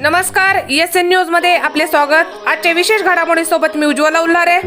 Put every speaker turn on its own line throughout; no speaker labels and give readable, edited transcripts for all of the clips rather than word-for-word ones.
नमस्कार, ESN news मध्ये आपले स्वागत। आजच्या विशेष घडामोडीसोबत मी उज्ज्वला उल्हारे।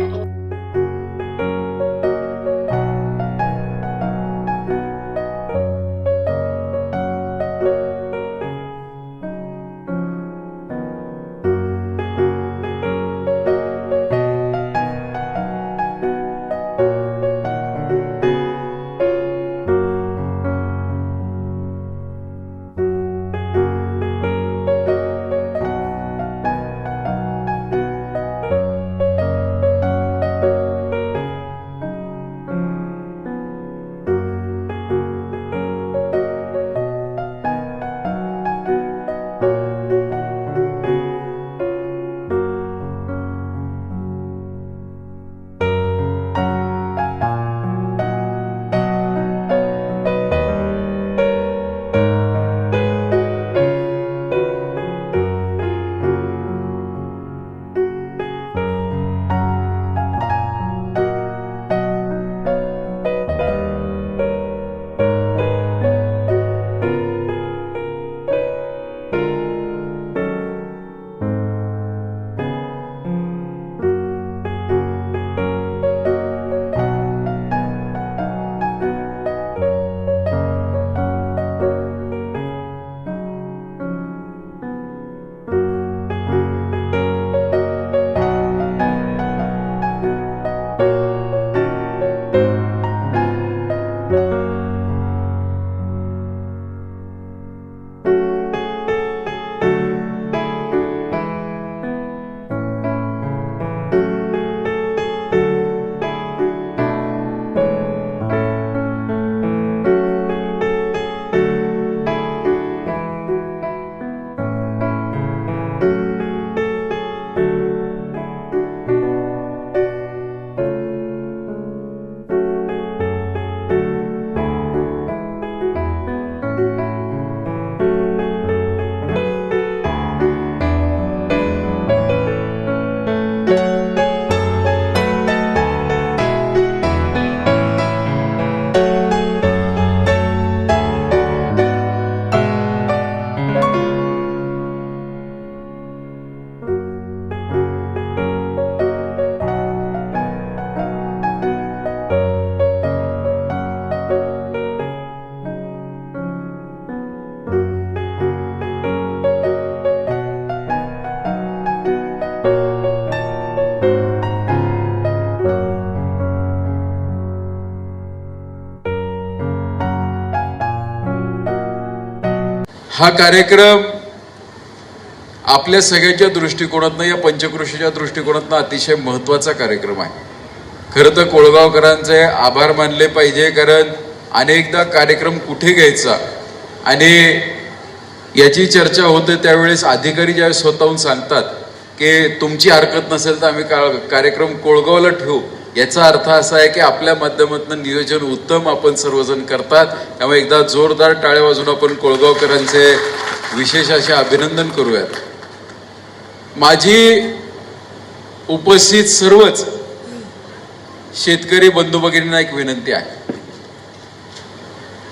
हा कार्यक्रम आपल्या सगळ्यांच्या दृष्टिकोनातून या पंचक्रोशीच्या दृष्टिकोनातून अतिशय महत्त्वाचा कार्यक्रम आहे। खरं तर कोळगावकरांचे आभार मानले पाहिजे, कारण अनेकदा कार्यक्रम कुठे घ्यायचा आणि याची चर्चा होते त्यावेळेस अधिकारी ज्यावेळेस स्वतःहून सांगतात की तुमची हरकत नसेल तर आम्ही कार्यक्रम कोळगावला ठेवू, याचा अर्थ असा आहे की आपल्या माध्यमातून नियोजन उत्तम आपण सर्वजण करतात। त्यामुळे एकदा जोरदार टाळ्या वाजवून आपण कोळगावकरांचे विशेष असे अभिनंदन करूयात। माझी उपस्थित सर्वच शेतकरी बंधू भगिनींना एक विनंती आहे।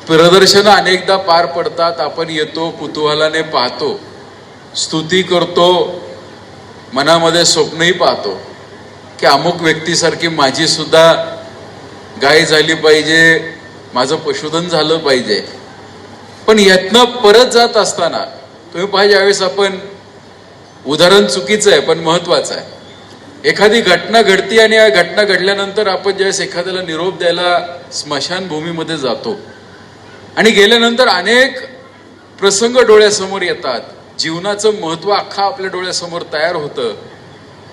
प्रदर्शन अनेकदा पार पडतात, आपण येतो, कुतूहलाने पाहतो, स्तुती करतो, मनामध्ये स्वप्नही पाहतो की अमुक व्यक्तीसारखी माझी सुद्धा गाय झाली पाहिजे, माझं पशुधन झालं पाहिजे। पण यातनं परत जात असताना तुम्ही पाहिजे, ज्यावेळेस आपण उदाहरण चुकीचं आहे पण महत्वाचं आहे, एखादी घटना घडती आणि या घटना घडल्यानंतर आपण ज्यावेळेस एखाद्याला निरोप द्यायला स्मशानभूमीमध्ये जातो आणि गेल्यानंतर अनेक प्रसंग डोळ्यासमोर येतात, जीवनाचं महत्व अख्खा आपल्या डोळ्यासमोर तयार होतं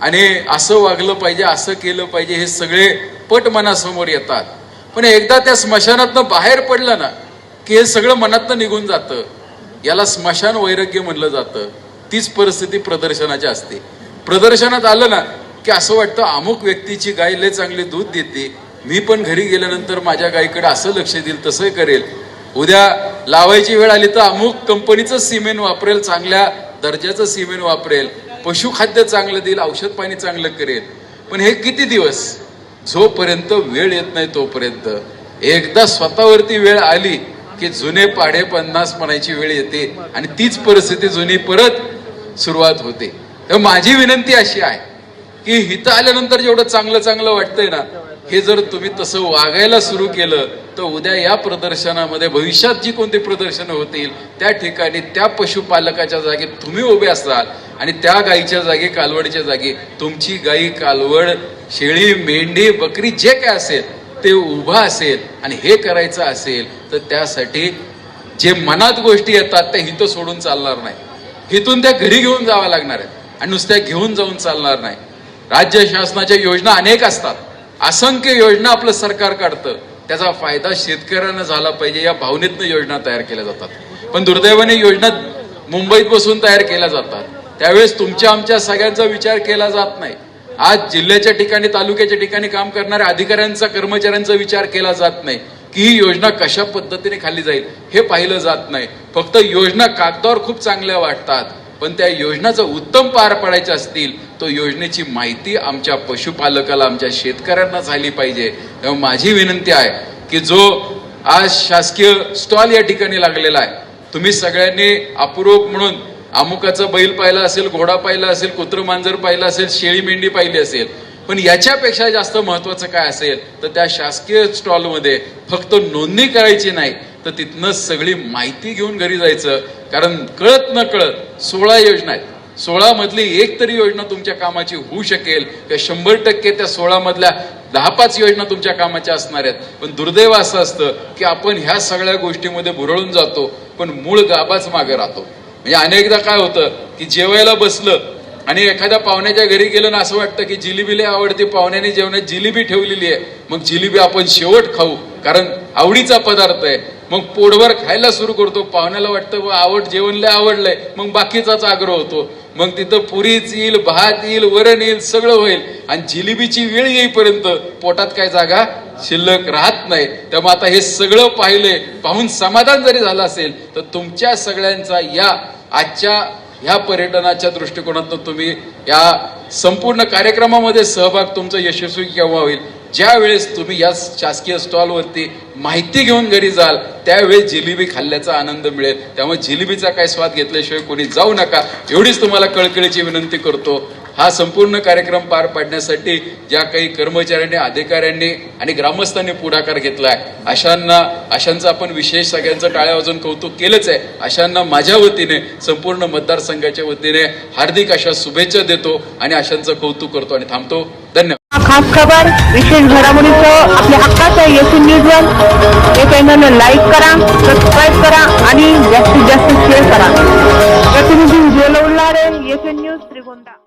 आणि असं वागलं पाहिजे, असं केलं पाहिजे, हे सगळे पट मनासमोर येतात। पण एकदा त्या स्मशानातनं बाहेर पडलं ना की हे सगळं मनातनं निघून जातं, याला स्मशान वैराग्य म्हणलं जातं। तीच परिस्थिती प्रदर्शनाची असते। प्रदर्शनात आलं ना की असं वाटतं अमुक व्यक्तीची गाय लय चांगली दूध देते, मी पण घरी गेल्यानंतर माझ्या गायीकडे असं लक्ष देईल, तसं करेल, उद्या लावायची वेळ आली तर अमुक कंपनीचं सिमेंट वापरेल, चांगल्या दर्जाचं सिमेंट वापरेल, पशुखाद्य चांगलं देईल, औषध पाणी चांगलं करेल। पण हे किती दिवस, जोपर्यंत वेळ येत नाही तोपर्यंत। एकदा स्वतःवरती वेळ आली की जुने पाढे 50 म्हणायची वेळ येते आणि तीच परिस्थिती जुनी परत सुरुवात होते. तर माझी विनंती अशी आहे की इथं आल्यानंतर जेवढं चांगलं चांगलं वाटतंय ना, हे जर तुम्ही तसं वागायला सुरू केलं तर उद्या या प्रदर्शनामध्ये भविष्यात जी कोणती प्रदर्शनं होतील त्या ठिकाणी त्या पशुपालकाच्या जागी तुम्ही उभे असाल आणि त्या गायीच्या जागी, कालवडीच्या जागी तुमची गाई, कालवड, शेळी, मेंढी, बकरी जे काय असेल ते उभं असेल. आणि हे करायचं असेल तर त्यासाठी जे मनात गोष्टी येतात त्या हिथं सोडून चालणार नाही. हिथून त्या घरी घेऊन जावं लागणार आहेत आणि नुसत्या घेऊन जाऊन चालणार नाही. राज्य शासनाच्या योजना अनेक असतात, असंख्य योजना आपलं सरकार काढतं, त्याचा फायदा शेतकऱ्यांना झाला पाहिजे या भावनेतनं योजना तयार केल्या जातात. पण दुर्दैवाने योजना मुंबईत बसून तयार केल्या जातात, त्यावेळेस तुमच्या आमच्या सगळ्यांचा विचार केला जात नाही. आज जिल्ह्याच्या ठिकाणी, तालुक्याच्या ठिकाणी काम करणाऱ्या अधिकाऱ्यांचा, कर्मचाऱ्यांचा विचार केला जात नाही की ही योजना कशा पद्धतीने खाली जाईल हे पाहिलं जात नाही. फक्त योजना कागदावर खूप चांगल्या वाटतात, पण त्या योजनाचं उत्तम पार पाडायच्या असतील तो योजनेची माहिती आमच्या पशुपालकाला, आमच्या शेतकऱ्यांना झाली पाहिजे. तेव्हा माझी विनंती आहे की जो आज शासकीय स्टॉल या ठिकाणी लागलेला आहे, तुम्ही सगळ्यांनी अपूर्वक म्हणून अमुकाचा बैल पाहिला असेल, घोडा पाहिला असेल, कुत्र मांजर पाहिलं असेल, शेळी मेंढी पाहिली असेल, पण याच्यापेक्षा जास्त महत्वाचं काय असेल तर त्या शासकीय स्टॉलमध्ये फक्त नोंदणी करायची नाही तर तिथनं सगळी माहिती घेऊन घरी जायचं. कारण कळत न कळत 16 योजना आहेत, 16 मधली एक तरी योजना तुमच्या कामाची होऊ शकेल का 100% त्या 16 मधल्या 10-5 योजना तुमच्या कामाच्या असणार आहेत. पण दुर्दैव असं असतं की आपण ह्या सगळ्या गोष्टीमध्ये बुरळून जातो पण मूळ गाभाच मागे राहतो. म्हणजे अनेकदा काय होतं की जेवायला बसलं आणि एखाद्या पाहुण्याच्या घरी गेलं ना, असं वाटतं की जिलेबी लय आवडते, पाहुण्याने जेवणात जिलेबी ठेवलेली आहे, मग जिलेबी आपण शेवट खाऊ कारण आवडीचा पदार्थ आहे. मग पोटभर खायला सुरू करतो, पाहुण्याला वाटतं जेवण लय आवडलंय, मग बाकीचाच आग्रह होतो. मग तिथं पुरीच येईल, भात येईल, वरण येईल, सगळं होईल आणि जिलेबीची वेळ येईपर्यंत पोटात काय जागा शिल्लक राहत नाही. त्यामुळे आता हे सगळं पाहून समाधान जरी झालं असेल तर तुमच्या सगळ्यांचा या आजच्या ह्या पर्यटनाच्या दृष्टिकोनातून तुम्ही या संपूर्ण कार्यक्रमामध्ये सहभाग तुमचा यशस्वी केव्हा होईल, ज्या वेळेस तुम्ही या शासकीय स्टॉलवरती माहिती घेऊन घरी जाल त्यावेळेस जिलेबी खाल्ल्याचा आनंद मिळेल. त्यामुळे जिलेबीचा काय स्वाद घेतल्याशिवाय कोणी जाऊ नका, एवढीच तुम्हाला कळकळीची विनंती करतो. हा संपूर्ण कार्यक्रम पार पाडण्यासाठी ज्या काही कर्मचाऱ्यांनी, अधिकाऱ्यांनी आणि ग्रामस्थांनी पुढाकार घेतलाय अशांचं आपण विशेष सगळ्यांचं टाळ्या वाजवून कौतुक केलंच आहे. अशांना माझ्या वतीने, संपूर्ण मतदारसंघाच्या वतीने हार्दिक अशा शुभेच्छा देतो आणि अशांचं कौतुक करतो आणि थांबतो. धन्यवाद.
खास खबर, विशेष घडामोडीचं आपल्या हक्काचं येथील न्यूजवर हे चॅनल लाईक करा, सबस्क्राईब करा आणि जास्तीत जास्त शेअर करा. प्रतिनिधी उज्ज्वल उल्हारे, येथील न्यूज, श्रीगोंदा.